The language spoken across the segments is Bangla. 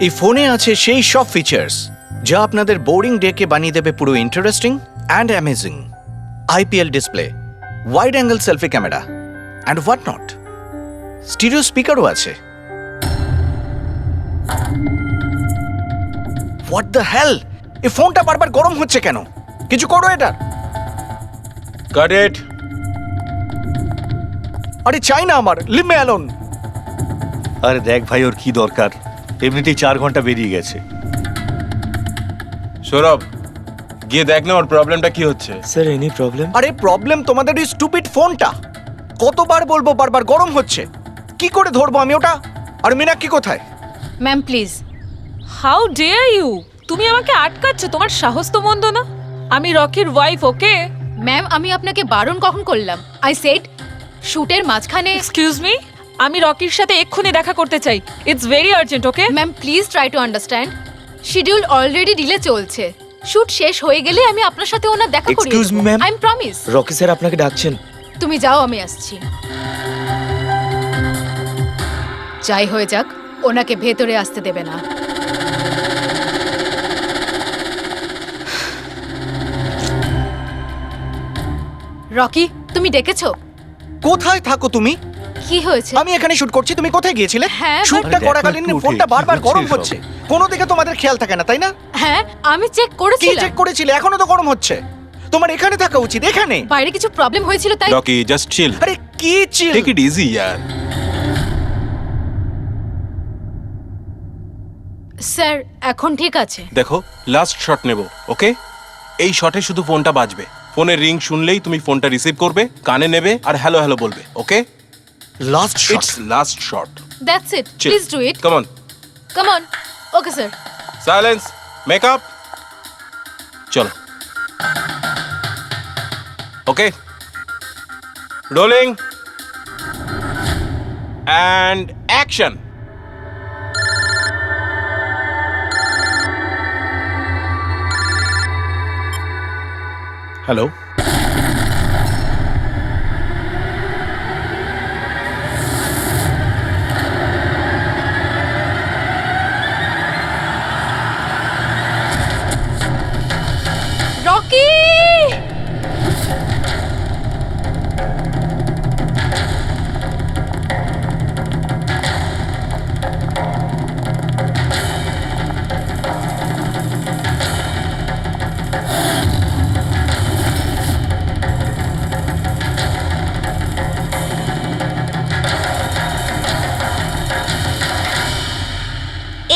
এই ফোনে আছে সেই সব ফিচার্স যা আপনাদের বোরিং ডেকে বানিয়ে দেবে পুরো interesting and amazing. IPL display, wide angle selfie camera and what not. Stereo স্পিকারও আছে। হোয়াট দ্য হেল, এই ফোনটা বারবার গরম হচ্ছে কেন? কিছু করো এটা। Got it. আরে চাই না আমার, লিভ মি অ্যালোন। আরে দেখ ভাই, ওর কি দরকার? এমনিতেই 4 ঘন্টা বেরিয়ে গেছে। সৌরভ, গিয়ে দেখ না ওর প্রবলেমটা কি হচ্ছে। Sir any problem? আরে প্রবলেম তোমাদের এই স্টুপিড ফোনটা। কতবার বলবো, বারবার গরম হচ্ছে। কি করে ধরবো আমি ওটা? আর মীনাক্ষী কোথায়? Ma'am please. How dare you! তুমি আমাকে আটকাচ্ছ? তোমার সাহস তো মন্দ না। আমি রকির ওয়াইফ, ওকে? ম্যাম আমি আপনাকে বারণ কখন করলাম? আই সেড শুটের মাঝখানে। এক্সকিউজ মি, আমি রকির সাথে এক্ষুনি দেখা করতে চাই। It's very urgent, okay? Ma'am please try to understand. Schedule already delay চলছে। শুট শেষ হয়ে গেলে আমি আপনার সাথে ওনার দেখা করিয়ে Excuse me, ma'am. I am promise. Rocky sir আপনাকে ডাকছেন। তুমি যাও, আমি আসছি। যাই হয়ে যাক, ওনাকে ভেতরে আসতে দেবে না। রকি, তুমি ডেকেছো? কোথায় থাকো তুমি? কি হয়েছে? আমি এখানে শুট করছি, তুমি কোথায় গিয়েছিলে? হ্যাঁ, শুটটা আরে দেখো করাকালীন একটু উঠে, ফোনটা কি বারবার হচ্ছে গরম এসব? হচ্ছে। কোনো দিকে তোমাদের খেয়াল থাকে না, তাই না? হ্যাঁ আমি চেক কি করেছিলাম। চেক করেছিলে? এখনো তো গরম হচ্ছে। তোমার এখানে থাকা উচিত, এখানে। বাইরে কিছু প্রবলেম হয়েছিল তাই। রকি, জাস্ট চিল, আরে কি চিল? টেক ইট ইজি ইয়ার। স্যার এখন ঠিক আছে। দেখো, লাস্ট শট নেব, ওকে? এই শটে শুধু ফোনটা বাজবে। ফোনের রিং শুনলেই তুমি ফোনটা রিসিভ করবে, কানে নেবে আর হ্যালো হ্যালো বলবে, okay? Last shot. It's last shot. That's it, chill, please do it. Come on. Come on. Okay sir. Silence, makeup, চলো। Okay, rolling and action. Hello. Rocky!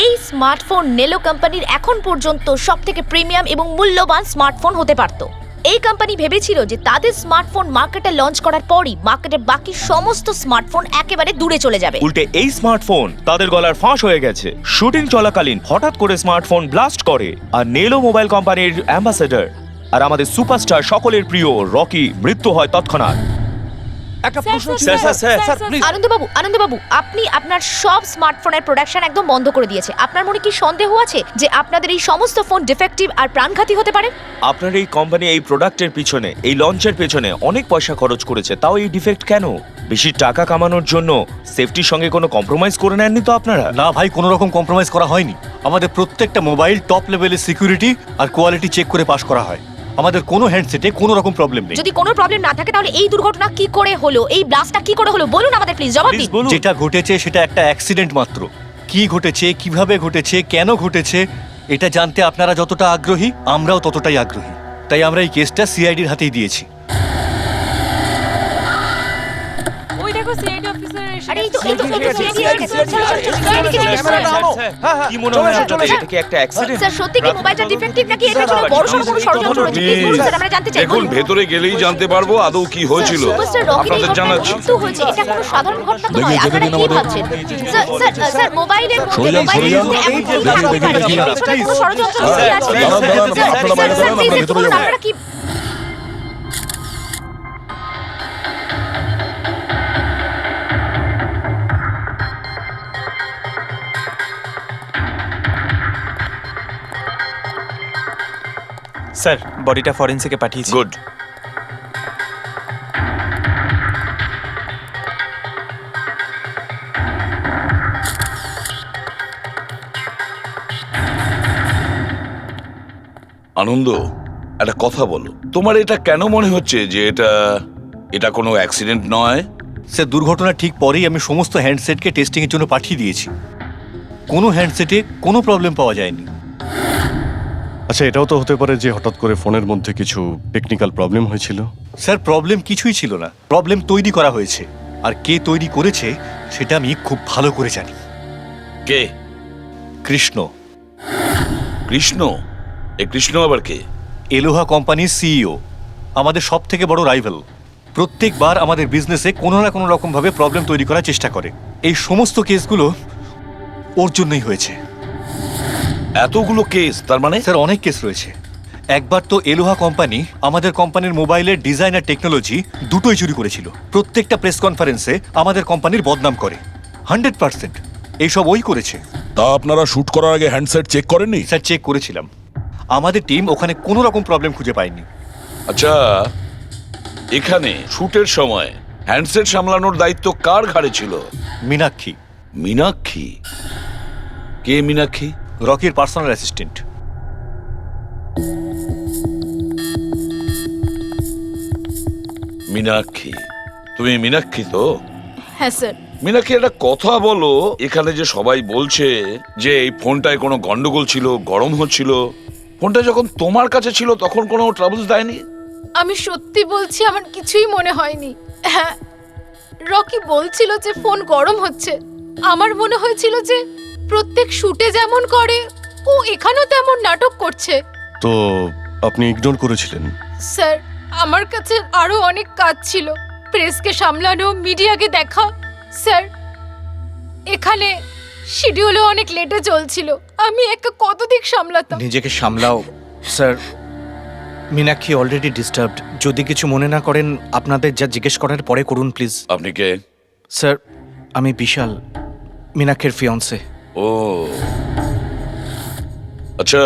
এই স্মার্টফোন নেলো কোম্পানির এখন পর্যন্ত সবথেকে প্রিমিয়াম এবং মূল্যবান স্মার্টফোন হতে পারত। এই কোম্পানি ভেবেছিল যে তাদের স্মার্টফোন মার্কেটে লঞ্চ করার পরই মার্কেটের বাকি সমস্ত স্মার্টফোন একেবারে দূরে চলে যাবে। উল্টে এই স্মার্টফোন তাদের গলার ফাঁস হয়ে গেছে। শুটিং চলাকালীন হঠাৎ করে স্মার্টফোন ব্লাস্ট করে আর নেলো মোবাইল কোম্পানির অ্যাম্বাসেডর আর আমাদের সুপারস্টার সকলের প্রিয় রকি মৃত্যু হয় তৎক্ষণাৎ। একটা প্রশ্ন ছিল। Sir, please. আনন্দবাবু, আপনি আপনার সব স্মার্টফোনের প্রোডাকশন একদম বন্ধ করে দিয়েছে। আপনার মনে কি সন্দেহ আছে যে আপনাদের এই সমস্ত ফোন ডিফেক্টিভ আর প্রাণঘাতী হতে পারে? আপনার এই কোম্পানি এই প্রোডাক্টের পিছনে, এই লঞ্চের পেছনে অনেক পয়সা খরচ করেছে, তাও এই ডিফেক্ট কেন? বেশি টাকা কামানোর জন্য সেফটির সঙ্গে কোনো কম্প্রোমাইজ করে নেননি তো আপনারা? না ভাই, কোনো রকম কম্প্রোমাইজ করা হয়নি। আমাদের প্রত্যেকটা মোবাইল টপ লেভেলের সিকিউরিটি আর কোয়ালিটি চেক করে পাস করা হয়। আমাদের কোনো হ্যান্ডসেটে কোনো রকম প্রবলেম নেই। যদি কোনো প্রবলেম না থাকে তাহলে এই দুর্ঘটনা কি করে হলো, এই ব্লাস্টটা কি করে হলো বলুন আমাদের, প্লিজ জবাব দিন। বলুন। যেটা ঘটেছে সেটা একটা অ্যাক্সিডেন্ট মাত্র। কি ঘটেছে, কিভাবে ঘটেছে, কেন ঘটেছে, এটা জানতে আপনারা যতটা আগ্রহী আমরাও ততটাই আগ্রহী। তাই আমরা এই কেসটা সিআইডির হাতেই দিয়েছি। ওই দেখো সিআইডি অফিসার এসে আরে এই তো গেছে। কি মনে হয় আপনাদের, এটা কি একটা অ্যাক্সিডেন্ট? স্যার সত্যি কি মোবাইলটা ডিফেক্টিভ নাকি এটা কোনো বড়সড় কোনো ষড়যন্ত্র রয়েছে? প্লিজ বলুন স্যার, আমরা জানতে চাই। দেখুন, ভেতরে গেলেই জানতে পারবো আদৌ কি হয়েছিল। সুপারস্টার রকির আপনাদের এই জানাচ্ছি। ঘটনায় মৃত্যু হয়েছে, এটা কোনো সাধারণ ঘটনা তো নয়। আপনারা কি ভাবছেন? স্যার মোবাইলের মধ্যে এমন কি কাজ হতে পারে? এর পেছনে কোনো ষড়যন্ত্র লুকিয়ে আছে? স্যার প্লিজ একটু বলুন আপনারা কি। স্যার বডিটা ফরেনসিকে পাঠিয়েছি। গুড। আনন্দ, একটা কথা বলো, তোমার এটা কেন মনে হচ্ছে যে এটা কোনো অ্যাক্সিডেন্ট নয়? স্যার দুর্ঘটনার ঠিক পরেই আমি সমস্ত হ্যান্ডসেটকে টেস্টিংয়ের জন্য পাঠিয়ে দিয়েছি। কোনো হ্যান্ডসেটে কোনো প্রবলেম পাওয়া যায়নি। আচ্ছা, এটাও তো হতে পারে যে হঠাৎ করে ফোনের মধ্যে কিছু টেকনিক্যাল প্রবলেম হয়েছিল। স্যার প্রবলেম কিছুই ছিল না, প্রবলেম তৈরি করা হয়েছে। আর কে তৈরি করেছে সেটা আমি খুব ভালো করে জানি। কে? কৃষ্ণ। কৃষ্ণ? এ কৃষ্ণ আবার কে? এলোহা কোম্পানির সিইও, আমাদের সব থেকে বড় রাইভাল। প্রত্যেকবার আমাদের বিজনেসে কোনো না কোনো রকমভাবে প্রবলেম তৈরি করার চেষ্টা করে। এই সমস্ত কেসগুলো ওর জন্যই হয়েছে। এতগুলো কেস? তার মানে স্যার অনেক কেস রয়েছে। একবার তো এলোহা কোম্পানি আমাদের কোম্পানির মোবাইলের ডিজাইন আর টেকনোলজি দুটোই চুরি করেছিল। প্রত্যেকটা প্রেস কনফারেন্সে আমাদের কোম্পানির বদনাম করে। 100% এইসব ওই করেছে। তা আপনারা শুট করার আগে হ্যান্ডসেট চেক করেননি? স্যার চেক করেছিলাম, আমাদের টিম ওখানে কোনো রকম প্রবলেম খুঁজে পায়নি। আচ্ছা, এখানে শুটের সময় হ্যান্ডসেট সামলানোর দায়িত্ব কার ঘাড়ে ছিল? মীনাক্ষী। মীনাক্ষী? কে মীনাক্ষী? রকির পার্সোনাল অ্যাসিস্ট্যান্ট। মীনাক্ষী? তুমি মীনাক্ষী তো? হ্যাঁ স্যার। মীনাক্ষী, একটা কথা বলো, এখানে যে সবাই বলছে যে এই ফোনটায় কোনো গন্ডগোল ছিল, গরম হচ্ছিল, ফোনটা যখন তোমার কাছে ছিল তখন কোনো ট্রাবলস দেয়নি? আমি সত্যি বলছি, আমার কিছুই মনে হয়নি। হ্যাঁ, রকি বলছিল যে ফোন গরম হচ্ছে। আমার মনে হয়েছিল যে প্রত্যেক শুটে যেমন করে ও এখানেও তেমন নাটক করছে। তো আপনি ইগনোর করেছিলেন? স্যার, আমার কাছে আরো অনেক কাজ ছিল, প্রেসকে সামলানো, মিডিয়াকে দেখা। স্যার, এখানে শিডিউলও অনেক লেটে চলছিল, আমি একা কত দিক সামলাতাম। নিজেকে সামলাও স্যার। Meenakshi already disturbed. যদি কিছু মনে না করেন, আপনাদের যা জিজ্ঞেস করার পরে করুন প্লিজ। আপনি কে? স্যার, আমি বিশাল, মীনাক্ষীর ফিয়ন্সে। ও আচ্ছা,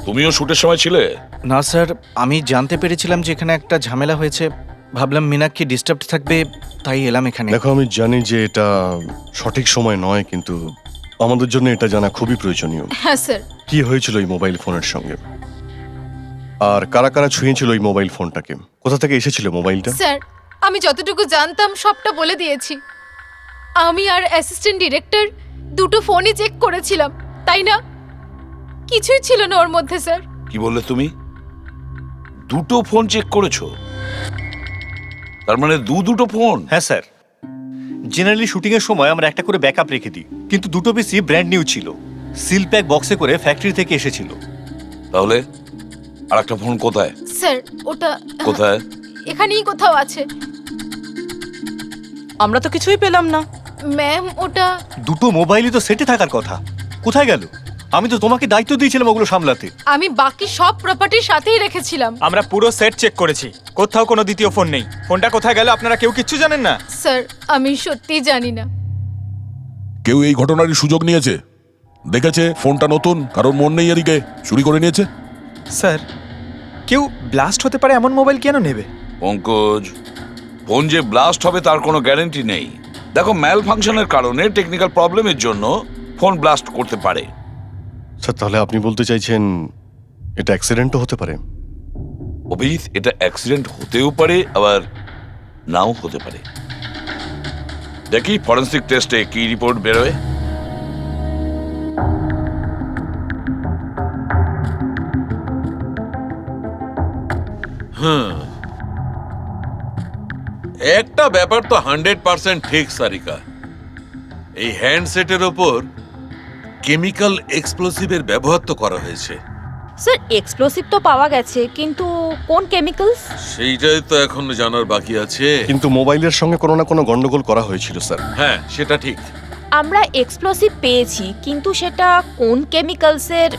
তুমিও শুটের সময় ছিলে? না স্যার, আমি জানতে পেরেছিলাম যে এখানে একটা ঝামেলা হয়েছে। ভাবলাম মীনাক্ষী ডিস্টার্বড থাকবে, তাই এলাম এখানে। দেখো, আমি জানি যে এটা সঠিক সময় নয়, কিন্তু আমাদের জন্য এটা জানা খুবই প্রয়োজনীয়। হ্যাঁ স্যার। কি হয়েছিল এই মোবাইল ফোনের সঙ্গে, আর কারা কারা ছুঁয়েছিল এই মোবাইল ফোনটাকে, কোথা থেকে এসেছিল মোবাইলটা? স্যার, আমি যতটুকু জানতাম সবটা বলে দিয়েছি। আমি আর অ্যাসিস্ট্যান্ট ডিরেক্টর দুটো ফোনই চেক করেছিলাম, তাই না? কিছুই ছিল না ওর মধ্যে স্যার। কি বললে তুমি? দুটো ফোন চেক করেছো? তার মানে দুটো ফোন? হ্যাঁ স্যার, জেনারেলি শুটিংয়ের সময় আমরা একটা করে ব্যাকআপ রেখে দিই, কিন্তু দুটো পিসই ব্র্যান্ড নিউ ছিল, সিল প্যাক বক্সে করে ফ্যাক্টরি থেকে এসেছিল। তাহলে আর একটা ফোন কোথায়? স্যার, ওটা কোথায়? এখানেই কোথাও আছে। আমরা তো কিছুই পেলাম না। ম্যাম, ওটা দুটো মোবাইলই তো সেটে থাকার কথা, কোথায় গেল? আমি তো তোমাকে দায়িত্ব দিয়েছিলাম ওগুলো সামলাতে। আমি বাকি সব প্রপার্টির সাথেই রেখেছিলাম। আমরা পুরো সেট চেক করেছি, কোথাও কোনো দ্বিতীয় ফোন নেই। ফোনটা কোথায় গেল আপনারা কেউ কিচ্ছু জানেন না? স্যার, আমি সত্যিই জানি না। কেউ এই ঘটনারই সুযোগ নিয়েছে? দেখেছে ফোনটা নতুন, কারোর মন নেই এদিকে, চুরি করে নিয়েছে? স্যার, কেউ ব্লাস্ট হতে পারে এমন মোবাইল কেন নেবে? পঙ্কজ, ফোন যে ব্লাস্ট হবে তার কোনো গ্যারান্টি নেই। দেখো, ম্যাল ফাংশনের কারণে, টেকনিক্যাল প্রবলেমের জন্য ফোন ব্লাস্ট করতে পারে। স্যার, তাহলে আপনি বলতে চাইছেন এটা অ্যাক্সিডেন্টও হতে পারে? অভিজিৎ, এটা অ্যাক্সিডেন্ট হতেও পারে, আবার নাও হতে পারে। দেখি ফরেন্সিক টেস্টে কি রিপোর্ট বেরোয়। একটা ব্যাপার তো 100% ঠিক সারিকা, এই হ্যান্ডসেটের ওপর কেমিক্যাল এক্সপ্লোসিভের ব্যবহার তো করা হয়েছে। স্যার, এক্সপ্লোসিভ তো পাওয়া গেছে, কিন্তু কোন কেমিক্যালস সেইটাই তো এখন জানার বাকি আছে। কিন্তু মোবাইলের সঙ্গে কোনো না কোনো গন্ডগোল করা হয়েছিল স্যার। হ্যাঁ, সেটা ঠিক। আমরা এক্সপ্লোসিভ পেয়েছি, কিন্তু সেটা কোন কেমিক্যালসের,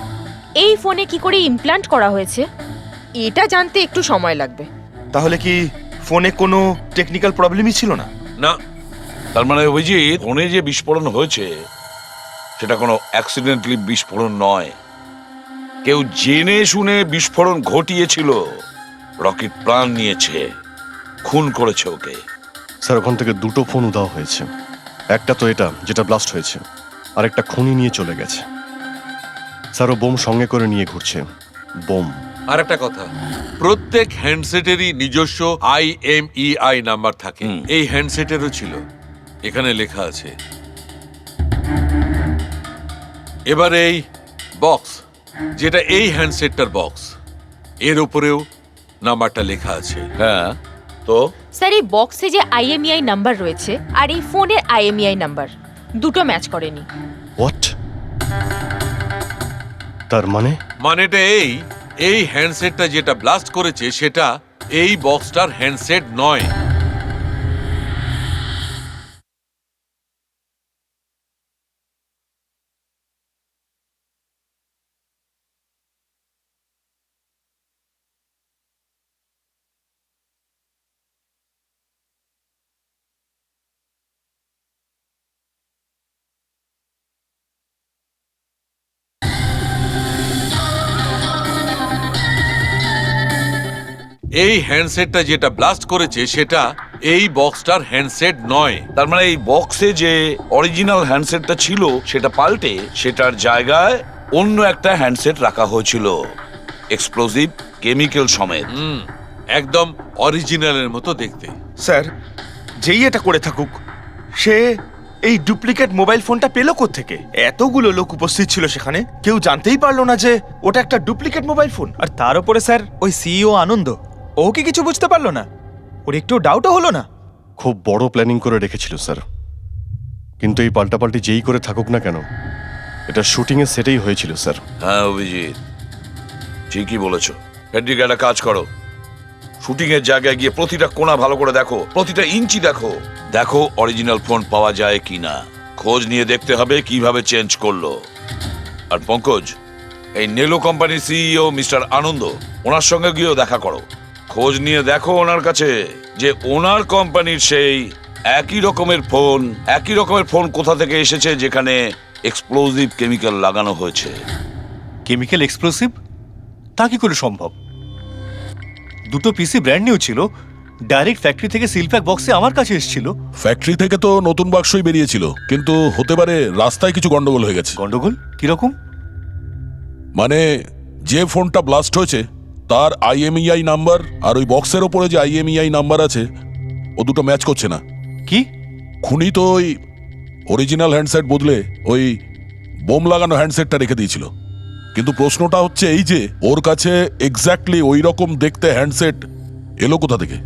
এই ফোনে কি করে ইমপ্ল্যান্ট করা হয়েছে, এটা জানতে একটু সময় লাগবে। তাহলে কি ফোনে কোনো টেকনিক্যাল প্রবলেমই ছিল না? না, তার মানে অভিজিৎ, ফোনে যে বিস্ফোরণ হয়েছে সেটা কোনো অ্যাক্সিডেন্টালি বিস্ফোরণ নয়। কেউ জেনে শুনে বিস্ফোরণ ঘটিয়েছিল, রকির প্রাণ নিয়েছে, খুন করেছে ওকে। স্যার, ওখান থেকে দুটো ফোন উধাও হয়েছে। একটা তো এটা যেটা ব্লাস্ট হয়েছে, আর একটা খুনি নিয়ে চলে গেছে। স্যার, ও বোম সঙ্গে করে নিয়ে ঘুরছে। বোম। আর একটা কথা, প্রত্যেক হ্যান্ডসেটেরই নিজস্ব IMEI নাম্বার থাকে। এই হ্যান্ডসেটেরও ছিল, এখানে লেখা আছে। এবার এই বক্স, যেটা এই হ্যান্ডসেটটার বক্স, এর উপরেও নাম্বারটা লেখা আছে। হ্যাঁ, তো স্যার এই বক্সে যে IMEI নাম্বার রয়েছে আর এই ফোনের IMEI নাম্বার দুটো ম্যাচ করেনি। হোয়াট? তার মানে মানেটা এই হ্যান্ডসেটটা যেটা ব্লাস্ট করেছে সেটা এই বক্সটার হ্যান্ডসেট নয়। এই হ্যান্ডসেটটা যেটা ব্লাস্ট করেছে সেটা এই বক্সটার হ্যান্ডসেট নয়। তার মানে এই বক্সে যে অরিজিনাল হ্যান্ডসেটটা ছিল সেটা পাল্টে সেটার জায়গায় অন্য একটা হ্যান্ডসেট রাখা হয়েছিল, এক্সপ্লোসিভ কেমিক্যাল সমেত। একদম অরিজিনালের মতো দেখতে। স্যার, যেই এটা করে থাকুক সে এই ডুপ্লিকেট মোবাইল ফোনটা পেলো কোত্থেকে? এতগুলো লোক উপস্থিত ছিল সেখানে, কেউ জানতেই পারলো না যে ওটা একটা ডুপ্লিকেট মোবাইল ফোন। আর তার উপরে স্যার ওই সিইও আনন্দ, ও কি কিছু বুঝতে পারলো না? ওর একটু ডাউটও হলো না? খুব বড় প্ল্যানিং করে রেখেছিল স্যার, কিন্তু এই পাল্টাপাল্টি যেই করে থাকুক না কেন, এটা শুটিং এর সেটেই হয়েছিল স্যার। হ্যাঁ অভিজিৎ, ঠিকই বলেছো। ফেডরিক, একটা কাজ করো, শুটিং এর জায়গায় গিয়ে প্রতিটা কোণা ভালো করে দেখো, প্রতিটা ইঞ্চি দেখো, দেখো অরিজিনাল ফোন পাওয়া যায় কিনা। খোঁজ নিয়ে দেখতে হবে কিভাবে চেঞ্জ করলো। আর পঙ্কজ, এই নেলো কোম্পানির সিইও মিস্টার আনন্দ, ওনার সঙ্গে গিয়েও দেখা করো। খোঁজ নিয়ে দেখো ওনার কাছে যে ওনার কোম্পানির সেই একই রকমের ফোন কোথা থেকে এসেছে যেখানে এক্সপ্লোসিভ কেমিক্যাল লাগানো হয়েছে। Chemical explosive? তা কি করে সম্ভব? দুটো পিসি ব্র্যান্ড নিউ ছিল, ডাইরেক্ট ফ্যাক্টরি থেকে সিলপ্যাক বক্সে আমার কাছে এসেছিল। ফ্যাক্টরি থেকে তো নতুন বাক্সই বেরিয়েছিল, কিন্তু হতে পারে রাস্তায় কিছু গন্ডগোল হয়ে গেছে। গন্ডগোল কিরকম? মানে যে ফোনটা ব্লাস্ট হয়েছে তার IMEI নাম্বার আর ওই বক্সের ওপরে যে IMEI নাম্বার আছে ও দুটো ম্যাচ করছে না। কি? খুনি তো ওই অরিজিনাল হ্যান্ডসেট বদলে ওই বোম লাগানো হ্যান্ডসেটটা রেখে দিয়েছিল, কিন্তু প্রশ্নটা হচ্ছে এই যে ওর কাছে এক্স্যাক্টলি ওই রকম দেখতে হ্যান্ডসেট এলো কোথা থেকে?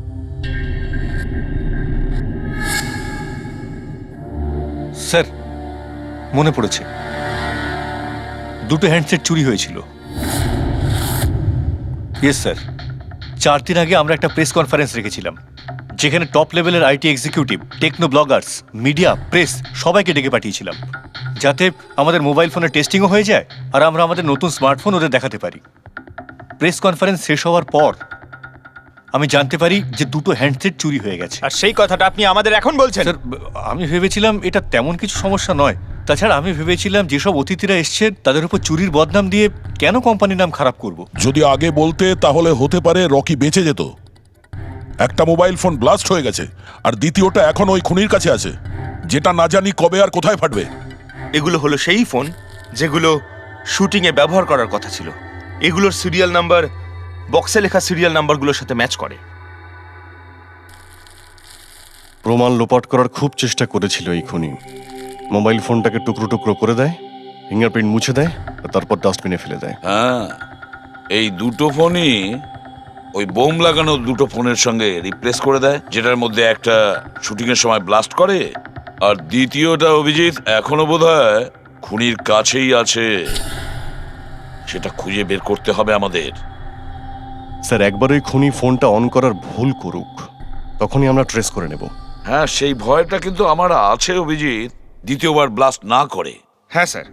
স্যার, মনে পড়েছে, দুটো হ্যান্ডসেট চুরি হয়েছিল। ইয়েস স্যার, 4 দিন আগে আমরা একটা প্রেস কনফারেন্স রেখেছিলাম, যেখানে টপ লেভেলের IT executive, techno bloggers, media, press সবাইকে ডেকে পাঠিয়েছিলাম, যাতে আমাদের মোবাইল ফোনের টেস্টিংও হয়ে যায় আর আমরা আমাদের নতুন স্মার্টফোন ওদের দেখাতে পারি। প্রেস কনফারেন্স শেষ হওয়ার পর আমি জানতে পারি যে দুটো হ্যান্ডসেট চুরি হয়ে গেছে। আর সেই কথাটা আপনি আমাদের এখন বলছেন? স্যার, আমি ভেবেছিলাম এটা তেমন কিছু সমস্যা নয়। তাছাড়া আমি ভেবেছিলাম যেসব অতিথিরা এসছেন তাদের উপর চুরির বদনাম দিয়ে কেন কোম্পানির নাম খারাপ করব। যদি আগে বলতে তাহলে হতে পারে রকি বেঁচে যেত। একটা মোবাইল ফোন ব্লাস্ট হয়ে গেছে আর দ্বিতীয়টা এখন ওই খুনির কাছে আছে, যেটা না জানি কবে আর কোথায় ফাটবে। এগুলো হলো সেই ফোন যেগুলো শুটিংয়ে ব্যবহার করার কথা ছিল। এগুলোর সিরিয়াল নাম্বার বক্সে লেখা সিরিয়াল নাম্বারগুলোর সাথে ম্যাচ করে। প্রমাণ লোপাট করার খুব চেষ্টা করেছিল এই খুনি। মোবাইল ফোনটাকে টুকরো টুকরো করে দেয়, ফিঙ্গারপ্রিন্ট মুছে দেয় আর তারপর ডাস্টবিনে ফেলে দেয়। হ্যাঁ, এই দুটো ফোনই ওই বোম লাগানো দুটো ফোনের সঙ্গে রিপ্লেস করে দেয়, যেটার মধ্যে একটা শুটিং এর সময় ব্লাস্ট করে আর দ্বিতীয়টা অভিজিৎ এখনো বোধহয় খুনির কাছেই আছে। সেটা খুঁজে বের করতে হবে আমাদের। স্যার, একবার ওই খুনি ফোনটা অন করার ভুল করুক, তখনই আমরা ট্রেস করে নেব। হ্যাঁ, সেই ভয়টা কিন্তু আমার আছে অভিজিৎ, দ্বিতীয়বার ব্লাস্ট না করে। হ্যাঁ স্যার,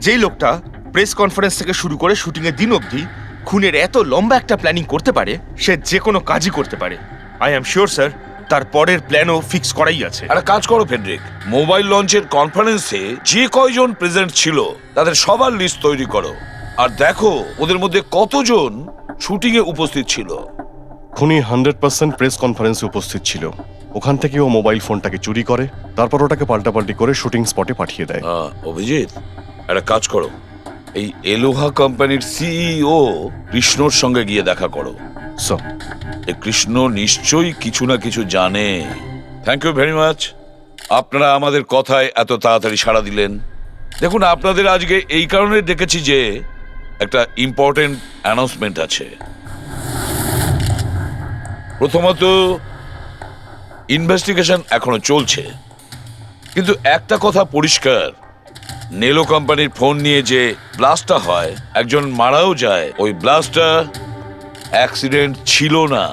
যেই লোকটা প্রেস কনফারেন্স থেকে শুরু করে শুটিংয়ের দিন অবধি খুনের এত লম্বা একটা প্ল্যানিং করতে পারে, সে যে কোনো কাজই করতে পারে। আই অ্যাম শিওর স্যার, তার পরের প্ল্যানও ফিক্স করাই আছে। একটা কাজ করো ফেডরিক, মোবাইল লঞ্চের কনফারেন্সে যে কয়জন প্রেজেন্ট ছিল তাদের সবার লিস্ট তৈরি করো আর দেখো ওদের মধ্যে কতজন শুটিং এ উপস্থিত ছিল। খুনি 100% প্রেস কনফারেন্সে উপস্থিত ছিল। ওখান থেকে ও মোবাইল ফোনটাকে চুরি করে, তারপর ওটাকে পাল্টাপাল্টি করে শুটিং স্পটে পাঠিয়ে দেয়। অভিজিৎ, একটা কাজ করো, এই এলোহা কোম্পানির সিইও কৃষ্ণর সঙ্গে গিয়ে দেখা করো। স্যার। এই কৃষ্ণ নিশ্চয়ই কিছু না কিছু জানে। Thank you very much. আপনারা আমাদের কথায় এত তাড়াতাড়ি সাড়া দিলেন। দেখুন, আপনাদের আজকে এই কারণে ডেকেছি যে একটা ইম্পর্টেন্ট অ্যানাউন্সমেন্ট আছে। প্রথমত, ইনভেস্টিগেশন এখনো চলছে, কিন্তু একটা কথা পরিষ্কার, নেলো কোম্পানির ফোন নিয়ে যে ব্লাস্টটা হয়, একজন মারাও যায়, ওই ব্লাস্টটা অ্যাক্সিডেন্ট ছিল না,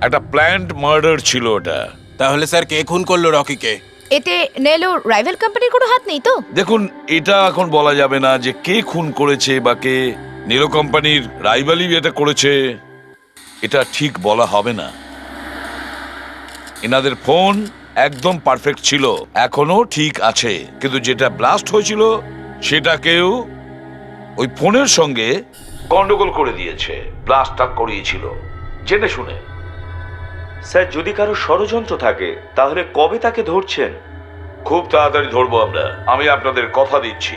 একটা প্ল্যান্ড মার্ডার ছিল ওটা। তাহলে স্যার কে খুন করলো রকিকে? এতে নেলো রাইভাল কোম্পানির কোনো হাত নেই তো? দেখুন, এটা এখন বলা যাবে না যে কে খুন করেছে বা কে নেলো কোম্পানির রাইভালি এটা করেছে, এটা ঠিক বলা হবে না। এনাদের ফোন একদম পারফেক্ট ছিল, এখনো ঠিক আছে, কিন্তু যেটা ব্লাস্ট হয়েছিল সেটা কেউ ওই ফোনের সঙ্গে গন্ডগোল করে দিয়েছে, ব্লাস্টটা করিয়েছিল জেনে শুনে। স্যার, যদি কারো ষড়যন্ত্র থাকে তাহলে কবে তাকে ধরছেন? খুব তাড়াতাড়ি ধরবো আমরা, আমি আপনাদের কথা দিচ্ছি।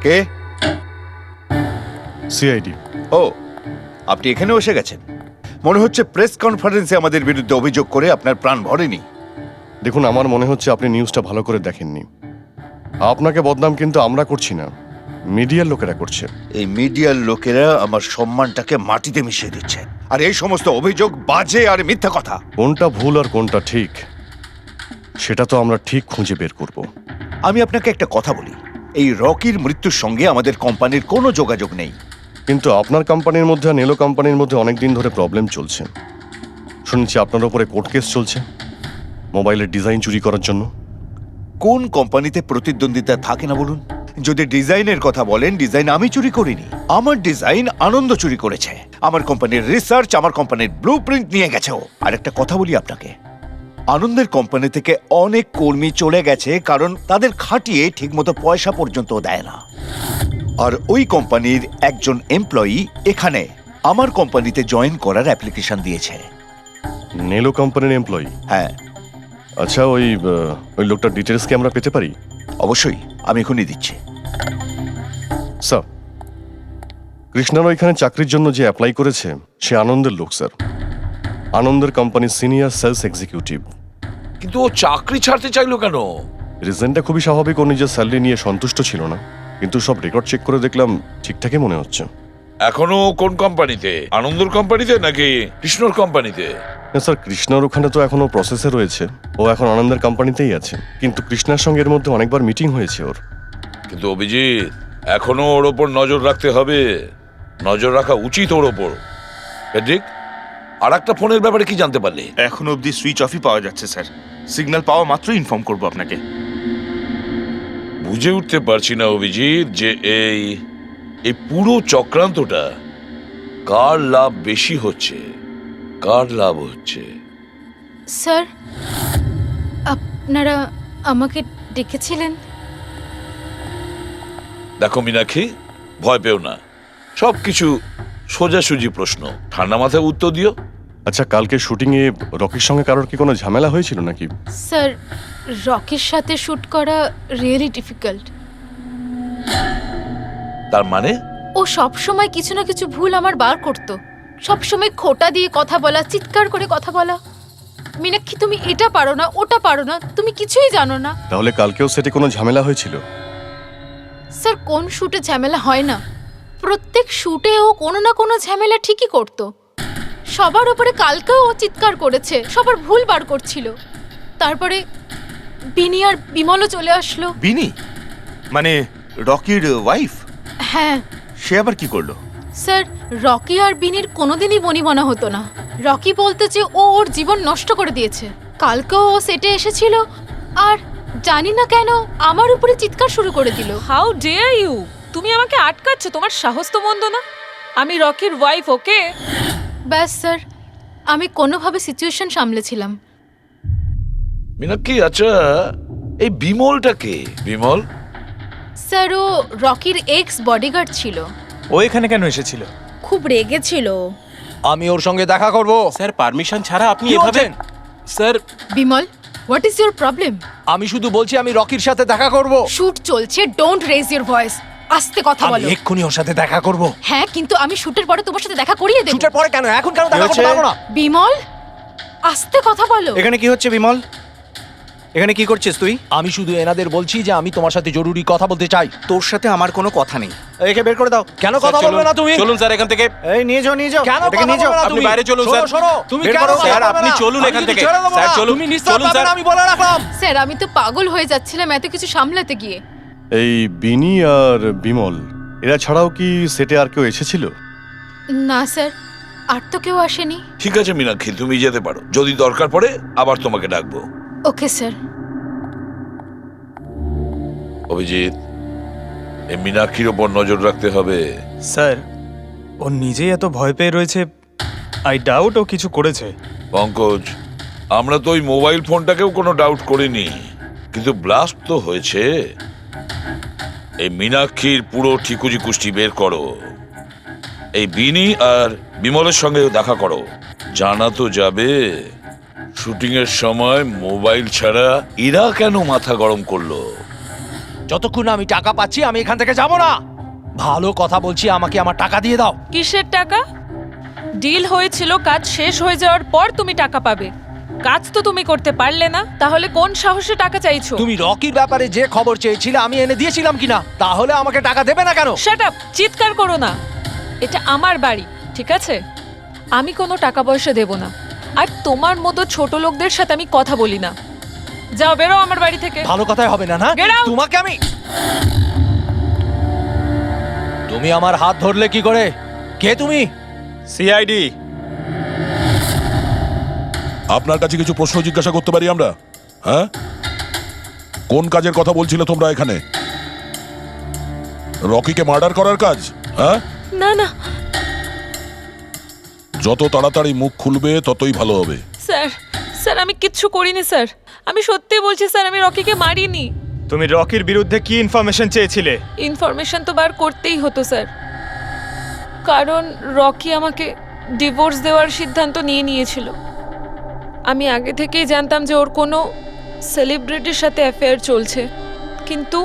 কে? সিআইডি। ও, আপনি এখানেও এসে গেছেন। মনে হচ্ছে প্রেস কনফারেন্সে আমাদের বিরুদ্ধে অভিযোগ করে আপনার প্রাণ ভরেনি। দেখুন, আমার মনে হচ্ছে আপনি নিউজটা ভালো করে দেখেননি। আপনাকে বদনাম কিন্তু আমরা করছি না, মিডিয়ার লোকেরা করছে। এই মিডিয়ার লোকেরা আমার সম্মানটাকে মাটিতে মিশিয়ে দিচ্ছে, আর এই সমস্ত অভিযোগ বাজে আর মিথ্যা কথা। কোনটা ভুল আর কোনটা ঠিক সেটা তো আমরা ঠিক খুঁজে বের করব। আমি আপনাকে একটা কথা বলি, এই রকির মৃত্যুর সঙ্গে আমাদের কোম্পানির কোনো যোগাযোগ নেই। কিন্তু আপনার কোম্পানির মধ্যে আর নেলো কোম্পানির মধ্যে অনেক দিন ধরে প্রবলেম চলছে। শুনছি আপনার উপরে কোর্ট কেস চলছে মোবাইলের ডিজাইন চুরি করার জন্য। কোন কোম্পানিতে প্রতিদ্বন্দ্বিতা থাকে না বলুন? যদি ডিজাইনের কথা বলেন, ডিজাইন আমি চুরি করিনি, আমার ডিজাইন আনন্দ চুরি করেছে। আমার কোম্পানির রিসার্চ, আমার কোম্পানির ব্লুপ্রিন্ট নিয়ে গেছে ও। আর একটা কথা বলি আপনাকে, আনন্দের কোম্পানি থেকে অনেক কর্মী চলে গেছে কারণ তাদের খাটিয়ে ঠিকমতো পয়সা পর্যন্ত দেয় না। আর ওই কোম্পানির একজন এমপ্লয়ি এখানে আমার কোম্পানিতে জয়েন করার অ্যাপ্লিকেশন দিয়েছে। নেলো কোম্পানির এমপ্লয়ি? হ্যাঁ। আচ্ছা, ওই লোকটার ডিটেলস কি আমরা পেতে পারি? অবশ্যই, আমি এখনই দিচ্ছি। স্যার, কৃষ্ণার ওইখানে চাকরির জন্য যে অ্যাপ্লাই করেছে সে আনন্দের লোক স্যার, আনন্দের কোম্পানির সিনিয়র সেলস এক্সিকিউটিভ। কিন্তু ও চাকরি ছাড়তে চাইলো কেন? রিজনটা খুবই স্বাভাবিক, ও নিজের স্যালারি নিয়ে সন্তুষ্ট ছিল না, কিন্তু সব রেকর্ড চেক করে দেখলাম ঠিকঠাকই মনে হচ্ছে। এখনো কোন কোম্পানিতে? আনন্দর কোম্পানিতে নাকি কৃষ্ণর কোম্পানিতে? না স্যার, কৃষ্ণার ওখানে তো এখনো প্রসেসে রয়েছে, ও এখন আনন্দের কোম্পানিতেই আছে, কিন্তু কৃষ্ণার সঙ্গে এর মধ্যে অনেকবার মিটিং হয়েছে ওর। কিন্তু অভিজিৎ, এখনো ওর ওপর নজর রাখতে হবে, নজর রাখা উচিত ওর ওপর। ঠিক। আর একটা ফোনের ব্যাপারে কি জানতে পারলে? এখনো অবধি সুইচ অফই পাওয়া যাচ্ছে স্যার, সিগন্যাল পাওয়া মাত্রই ইনফর্ম করবো আপনাকে। বুঝে উঠতে পারছি না অভিজিৎ যে এই পুরো চক্রান্তটা কার লাভ বেশি হচ্ছে, কার লাভ হচ্ছে। স্যার, আপনারা আমাকে ডেকেছিলেন? দেখো মীনাক্ষী, ভয় পেও না, সবকিছু সোজাসুজি প্রশ্ন, ঠান্ডা মাথায় উত্তর দিও। আচ্ছা, কালকে শুটিংয়ে রকির সঙ্গে কারোর কি কোনো ঝামেলা হয়েছিল নাকি? স্যার, রকির সাথে শুট করা রিয়েলি ডিফিকাল্ট। তার মানে? ও সব সময় কিছু না কিছু ভুল আমার বার করত, সব সময় খোটা দিয়ে কথা বলা, চিৎকার করে কথা বলা। মীনাক্ষী, তুমি এটা পারো না, ওটা পারো না, তুমি কিছুই জানো না। তাহলে কালকেও সেটে কোনো ঝামেলা হয়েছিল? স্যার, কোন শুটে ঝামেলা হয় না? প্রত্যেক শুটে ও কোনো না কোনো ঝামেলা ঠিকই করত। সবার উপরে কালকেও ও চিৎকার করেছে, সবার ভুল বার করছিল। তারপরে বিনি আর বিমলও চলে আসলো। বিনি মানে রকির ওয়াইফ? হ্যাঁ। সে আবার কি করলো? স্যার, রকি আর বিনির কোনোদিনই বনিবনা হতো না। রকি বলতে যে ও ওর জীবন নষ্ট করে দিয়েছে। কালকেও ও সেটে এসেছিল আর জানি না কেন আমার উপরে চিৎকার শুরু করে দিল। How dare you! তুমি আমাকে আটকাচ্ছ, তোমার সাহস তো মন্দ না। আমি রকির ওয়াইফ, ওকে? ব্যাস স্যার, আমি কোনোভাবে সিচুয়েশন সামলেছিলাম। মীনাক্ষী, আচ্ছা এই বিমলটা কে? বিমল? স্যার, ও রকির এক্স বডিগার্ড ছিল। ও এখানে কেন এসেছিল? খুব রেগেছিল। আমি ওর সঙ্গে দেখা করব। স্যার, পারমিশন ছাড়া আপনি এভাবে? Sir, Bimal, what is your problem? আমি শুধু বলছি আমি রকির সাথে দেখা করব। শুট চলছে, ডোন্ট রেজ ইওর ভয়েস। আস্তে কথা বলো। এক্ষুনি ওর সাথে দেখা করব। হ্যাঁ, কিন্তু আমি শুটের পরে তোমার সাথে দেখা করিয়ে দেব। শুটের পরে কেন? এখন কেন দেখা করতে পারবো না? বিমল, আস্তে কথা বলো। এখানে কি হচ্ছে বিমল? এখানে কি করছিস তুই? আমি শুধু এনাদের বলছি যে আমি তোমার সাথে জরুরি কথা বলতে চাই। তোর সাথে আমার কোনো কথা নেই। একে বের করে দাও। কেন কথা বলবে না তুমি? চলুন স্যার এখান থেকে। এই নিয়ে যাও, নিয়ে যাও। কেন কথা বলবে না আপনি তুমি? বাইরে চলুন স্যার। শোনো, তুমি বের কেন করো, কথা স্যার, বলবে আপনি না? চলুন আমি এখান কিন্তু থেকে। ছেড়ে দেবো স্যার, না। চলুন। তুমি নিস্তার চলুন, পাবে স্যার। না, আমি বলে রাখলাম। স্যার, আমি তো পাগল হয়ে যাচ্ছিলাম এত কিছু সামলাতে গিয়ে। এই বিনি আর বিমল এরা ছাড়াও কি সেটে আর কেউ এসেছিল? না স্যার, আর তো কেউ আসেনি। ঠিক আছে মীনাক্ষী, তুমি যেতে পারো। যদি দরকার পড়ে আবার তোমাকে ডাকবো। Okay sir. অভিজিৎ, এই মীনাক্ষীর ওপর নজর রাখতে হবে। স্যার, ও নিজেই এত ভয় পেয়ে রয়েছে, আই ডাউট ও কিছু করেছে। পঙ্কজ, আমরা তো ওই মোবাইল ফোনটাকেও কোনো ডাউট করিনি, কিন্তু ব্লাস্ট তো হয়েছে। এই মীনাক্ষীর পুরো ঠিকুজি কুষ্টি বের করো। এই বিনি আর বিমলের সঙ্গে দেখা করো। জানা তো যাবে শুটিং এর সময় মোবাইল ছাড়া এরা কেন মাথা গরম করলো। যতক্ষণ আমি টাকা পাচ্ছি আমি এখান থেকে যাব না। ভালো কথা বলছি, আমাকে আমার টাকা দিয়ে দাও। কিসের টাকা? ডিল হয়েছিল, কাজ শেষ হয়ে যাওয়ার পর তুমি টাকা পাবে। কাজ তো তুমি করতে পারলে না, তাহলে কোন সাহসে টাকা চাইছো? তুমি রকির ব্যাপারে যে খবর চেয়েছিলে আমি এনে দিয়েছিলাম কিনা? তাহলে আমাকে টাকা দেবে না কেন? শাট আপ, চিৎকার করো না। এটা আমার বাড়ি, ঠিক আছে? আমি কোনো টাকা পয়সা দেব না, আর তোমার মতো ছোট লোকদের সাথে আমি কথা বলি না। যাও, বেরো আমার বাড়ি থেকে। ভালো কথাই হবে না, না? Get out! তোমাকে আমি তুমি আমার হাত ধরলে কি করে? কে তুমি? সিআইডি। আপনার কাছে কিছু প্রশ্ন জিজ্ঞাসা করতে পারি আমরা? হ্যাঁ, কোন কাজের কথা বলছিলে তোমরা এখানে? রকিকে মার্ডার করার কাজ? হ্যাঁ, না না যত তাড়াতাড়ি মুখ খুলবে ততই ভালো হবে। স্যার, স্যার আমি কিচ্ছু করিনি স্যার। আমি সত্যি বলছি স্যার, আমি রকিকে মারিনি। তুমি রকির বিরুদ্ধে কি ইনফরমেশন চেয়েছিলে? ইনফরমেশন তো বার করতেই হতো স্যার, কারণ রকি আমাকে ডিভোর্স দেওয়ার সিদ্ধান্ত নিয়েছিল। আমি আগে থেকেই জানতাম যে ওর কোনো সেলিব্রিটির সাথে অ্যাফেয়ার চলছে, কিন্তু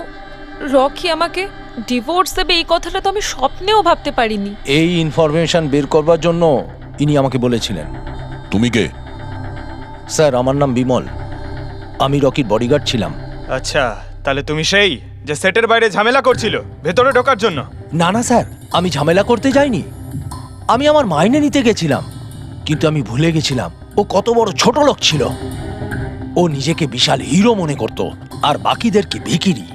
রকি আমাকে ডিভোর্স দেবে এই কথাটা তো আমি স্বপ্নেও ভাবতে পারিনি। এই ইনফরমেশন বের করবার জন্য ইনি আমাকে বলেছিলেন। তুমি কে? স্যার, আমার নাম বিমল। আমি রকির বডিগার্ড ছিলাম। আচ্ছা, তাহলে তুমি সেই যে সেটের বাইরে ঝামেলা করছিল ভেতরে ঢোকার জন্য? না না স্যার, আমি ঝামেলা করতে যাইনি। আমি আমার মাইনে নিতে গেছিলাম, কিন্তু আমি ভুলে গেছিলাম ও কত বড় ছোট লোক ছিল। ও নিজেকে বিশাল হিরো মনে করত আর বাকিদেরকে ভিখিরি।